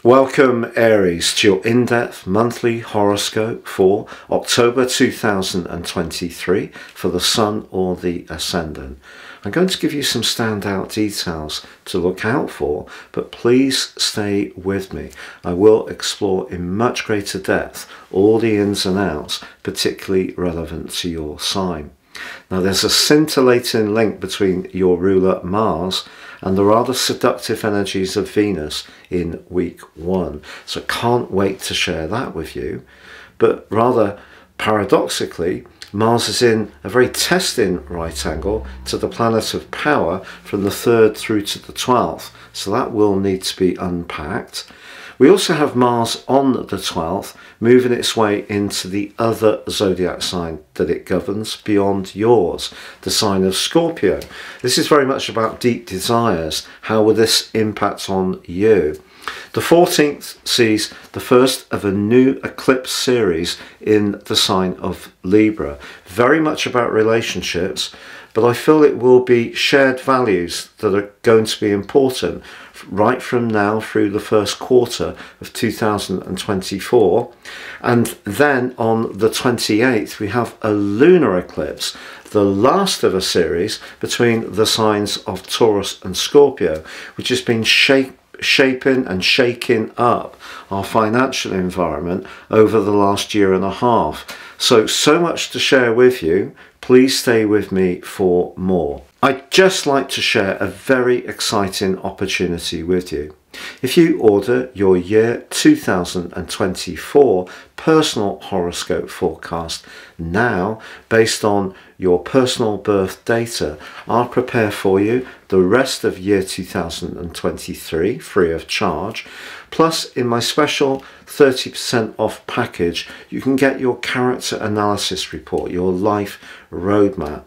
Welcome Aries to your in-depth monthly horoscope for October 2023 for the Sun or the Ascendant. I'm going to give you some standout details to look out for, but please stay with me. I will explore in much greater depth all the ins and outs, particularly relevant to your sign. Now there's a scintillating link between your ruler Mars and the rather seductive energies of Venus in week 1. So can't wait to share that with you. But rather paradoxically, Mars is in a very testing right angle to the planet of power from the 3rd through to the 12th. So that will need to be unpacked. We also have Mars on the 12th moving its way into the other zodiac sign that it governs beyond yours, the sign of Scorpio. This is very much about deep desires. How will this impact on you? The 14th sees the first of a new eclipse series in the sign of Libra. Very much about relationships, but I feel it will be shared values that are going to be important right from now through the first quarter of 2024. And then on the 28th we have a lunar eclipse, the last of a series between the signs of Taurus and Scorpio, which has been shaping and shaking up our financial environment over the last year and a half. So much to share with you. Please stay with me for more. I'd just like to share a very exciting opportunity with you. If you order your year 2024 personal horoscope forecast now, based on your personal birth data, I'll prepare for you the rest of year 2023 free of charge. Plus, in my special 30% off package, you can get your character analysis report, your life roadmap.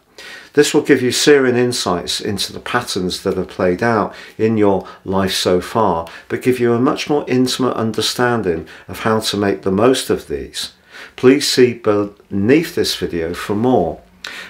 This will give you searing insights into the patterns that have played out in your life so far, but give you a much more intimate understanding of how to make the most of these. Please see beneath this video for more.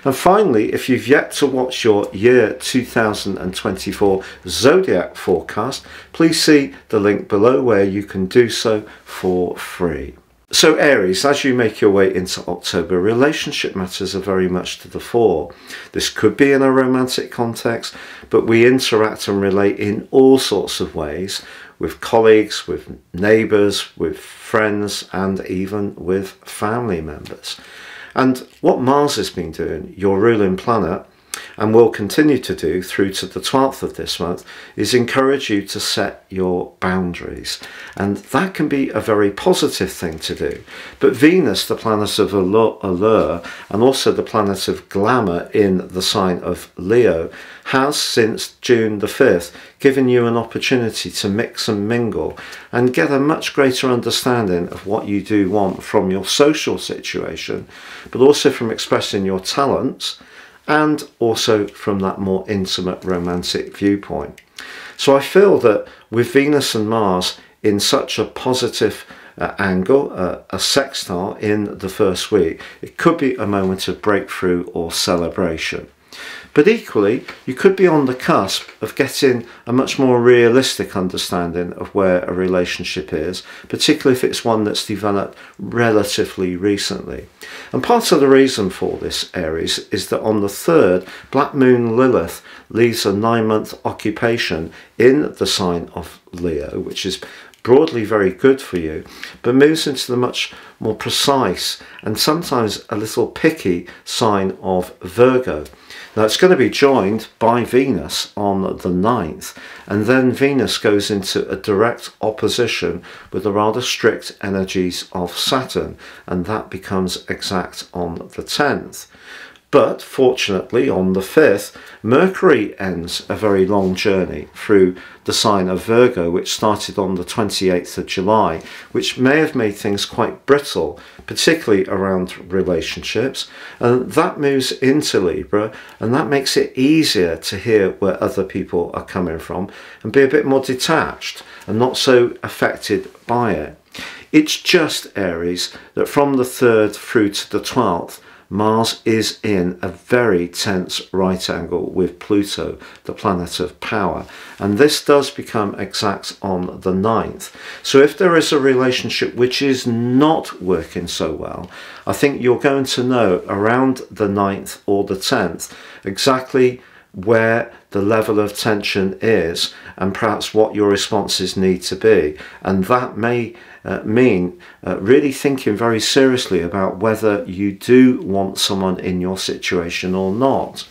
And finally, if you've yet to watch your year 2024 zodiac forecast, please see the link below where you can do so for free. So Aries, as you make your way into October, relationship matters are very much to the fore. This could be in a romantic context, but we interact and relate in all sorts of ways, with colleagues, with neighbours, with friends, and even with family members. And what Mars has been doing, your ruling planet, and will continue to do through to the 12th of this month, is encourage you to set your boundaries. And that can be a very positive thing to do. But Venus, the planet of allure, and also the planet of glamour in the sign of Leo, has since June the 5th given you an opportunity to mix and mingle and get a much greater understanding of what you do want from your social situation, but also from expressing your talents, and also from that more intimate romantic viewpoint. So I feel that with Venus and Mars in such a positive angle, a sextile in the first week, it could be a moment of breakthrough or celebration. But equally, you could be on the cusp of getting a much more realistic understanding of where a relationship is, particularly if it's one that's developed relatively recently. And part of the reason for this, Aries, is that on the 3rd, Black Moon Lilith leaves a 9-month occupation in the sign of Leo, which is broadly very good for you, but moves into the much more precise and sometimes a little picky sign of Virgo. Now it's going to be joined by Venus on the 9th, and then Venus goes into a direct opposition with the rather strict energies of Saturn, and that becomes exact on the 10th. But fortunately on the 5th, Mercury ends a very long journey through the sign of Virgo, which started on the 28th of July, which may have made things quite brittle, particularly around relationships. And that moves into Libra, and that makes it easier to hear where other people are coming from and be a bit more detached and not so affected by it. It's just, Aries, that from the 3rd through to the 12th, Mars is in a very tense right angle with Pluto, the planet of power, and this does become exact on the 9th. So if there is a relationship which is not working so well, I think you're going to know around the 9th or the 10th exactly where the level of tension is and perhaps what your responses need to be, and that may mean really thinking very seriously about whether you do want someone in your situation or not.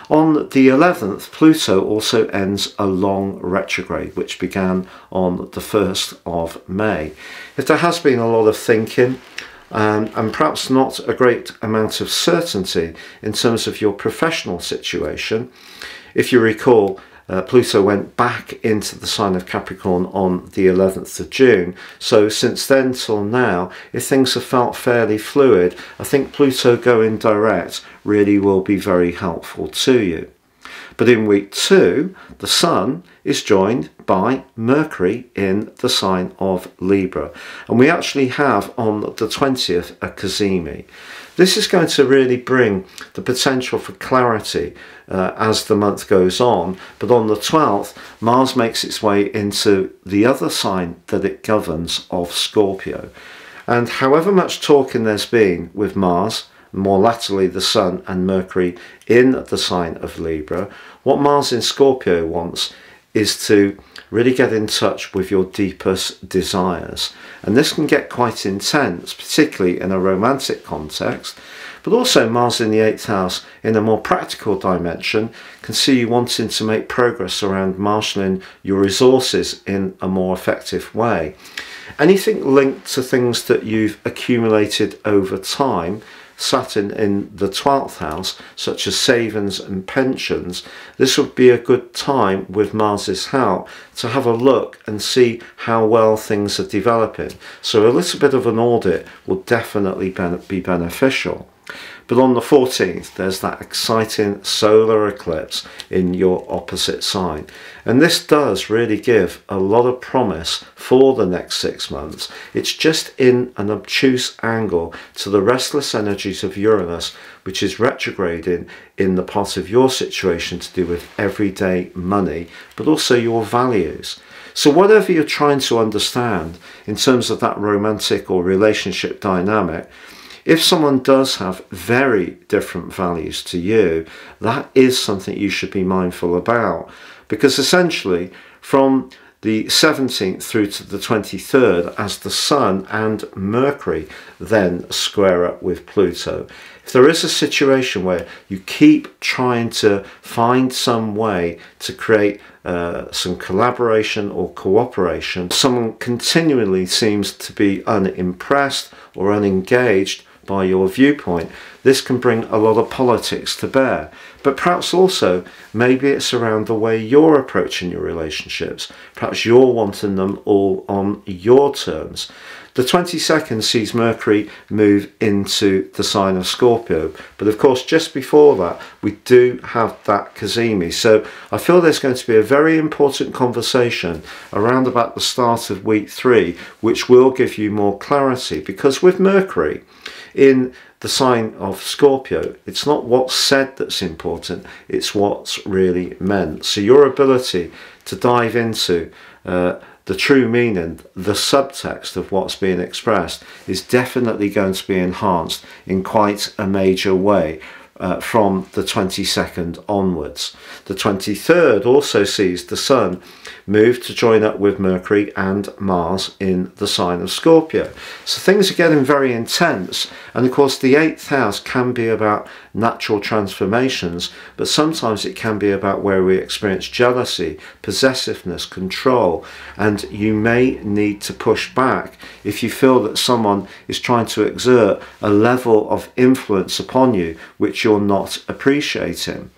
On the 11th, Pluto also ends a long retrograde, which began on the 1st of May. If there has been a lot of thinking and perhaps not a great amount of certainty in terms of your professional situation, if you recall, Pluto went back into the sign of Capricorn on the 11th of June. So since then till now, if things have felt fairly fluid, I think Pluto going direct really will be very helpful to you. But in week 2, the Sun is joined by Mercury in the sign of Libra. And we actually have on the 20th a cazimi. This is going to really bring the potential for clarity as the month goes on. But on the 12th, Mars makes its way into the other sign that it governs of Scorpio. And however much talking there's been with Mars, more latterly the Sun and Mercury in the sign of Libra, what Mars in Scorpio wants is to really get in touch with your deepest desires. And this can get quite intense, particularly in a romantic context, but also Mars in the 8th house in a more practical dimension can see you wanting to make progress around marshalling your resources in a more effective way. Anything linked to things that you've accumulated over time, Saturn in the 12th house, such as savings and pensions, this would be a good time with Mars's help to have a look and see how well things are developing. So a little bit of an audit will definitely be beneficial. But on the 14th, there's that exciting solar eclipse in your opposite sign. And this does really give a lot of promise for the next 6 months. It's just in an obtuse angle to the restless energies of Uranus, which is retrograding in the part of your situation to do with everyday money, but also your values. So whatever you're trying to understand in terms of that romantic or relationship dynamic, if someone does have very different values to you, that is something you should be mindful about. Because essentially, from the 17th through to the 23rd, as the Sun and Mercury then square up with Pluto, if there is a situation where you keep trying to find some way to create some collaboration or cooperation, someone continually seems to be unimpressed or unengaged by your viewpoint, this can bring a lot of politics to bear. But perhaps also, maybe it's around the way you're approaching your relationships. Perhaps you're wanting them all on your terms. The 22nd sees Mercury move into the sign of Scorpio. But of course, just before that, we do have that cazimi. So I feel there's going to be a very important conversation around about the start of week 3, which will give you more clarity. Because with Mercury in the sign of Scorpio, it's not what's said that's important, it's what's really meant. So your ability to dive into the true meaning, the subtext of what's being expressed, is definitely going to be enhanced in quite a major way from the 22nd onwards. The 23rd also sees the Sun move to join up with Mercury and Mars in the sign of Scorpio. So things are getting very intense, and of course the 8th house can be about natural transformations, but sometimes it can be about where we experience jealousy, possessiveness, control, and you may need to push back if you feel that someone is trying to exert a level of influence upon you which you're not appreciating.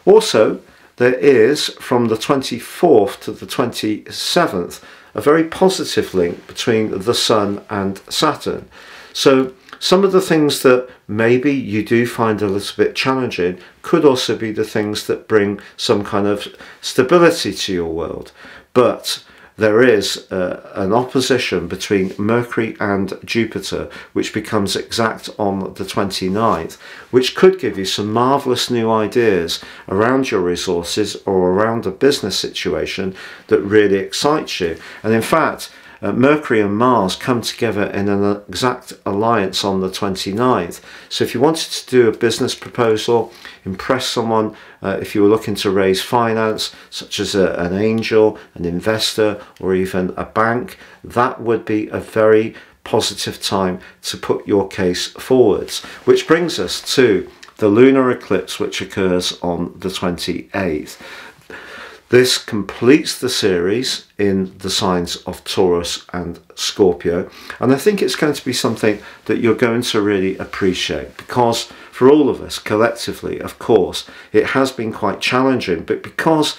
Also, there is, from the 24th to the 27th, a very positive link between the Sun and Saturn. So some of the things that maybe you do find a little bit challenging could also be the things that bring some kind of stability to your world. But there is an opposition between Mercury and Jupiter, which becomes exact on the 29th, which could give you some marvellous new ideas around your resources or around a business situation that really excites you. And in fact, Mercury and Mars come together in an exact alliance on the 29th. So if you wanted to do a business proposal, impress someone, if you were looking to raise finance, such as an angel, an investor, or even a bank, that would be a very positive time to put your case forwards. Which brings us to the lunar eclipse, which occurs on the 28th. This completes the series in the signs of Taurus and Scorpio, and I think it's going to be something that you're going to really appreciate, because for all of us collectively, of course, it has been quite challenging, but because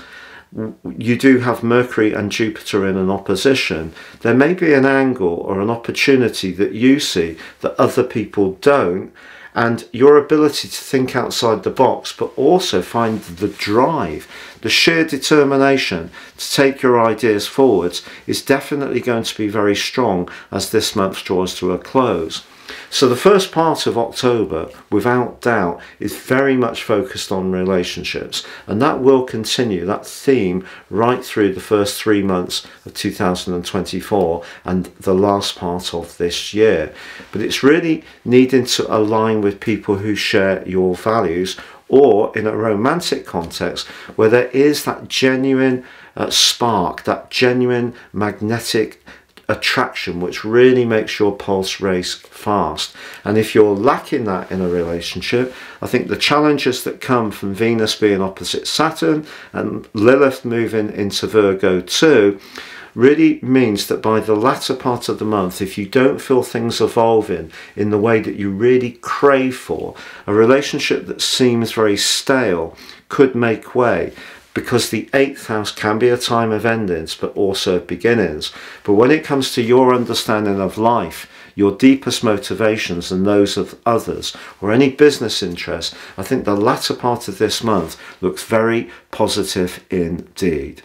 you do have Mercury and Jupiter in an opposition, there may be an angle or an opportunity that you see that other people don't, and your ability to think outside the box, but also find the drive, the sheer determination to take your ideas forwards, is definitely going to be very strong as this month draws to a close. So the first part of October, without doubt, is very much focused on relationships, and that will continue, that theme, right through the first 3 months of 2024 and the last part of this year. But it's really needing to align with people who share your values, or in a romantic context where there is that genuine spark, that genuine magnetic attraction which really makes your pulse race fast. And if you're lacking that in a relationship, I think the challenges that come from Venus being opposite Saturn and Lilith moving into Virgo too really means that by the latter part of the month, if you don't feel things evolving in the way that you really crave for, a relationship that seems very stale could make way. Because the 8th house can be a time of endings, but also beginnings. But when it comes to your understanding of life, your deepest motivations and those of others, or any business interests, I think the latter part of this month looks very positive indeed.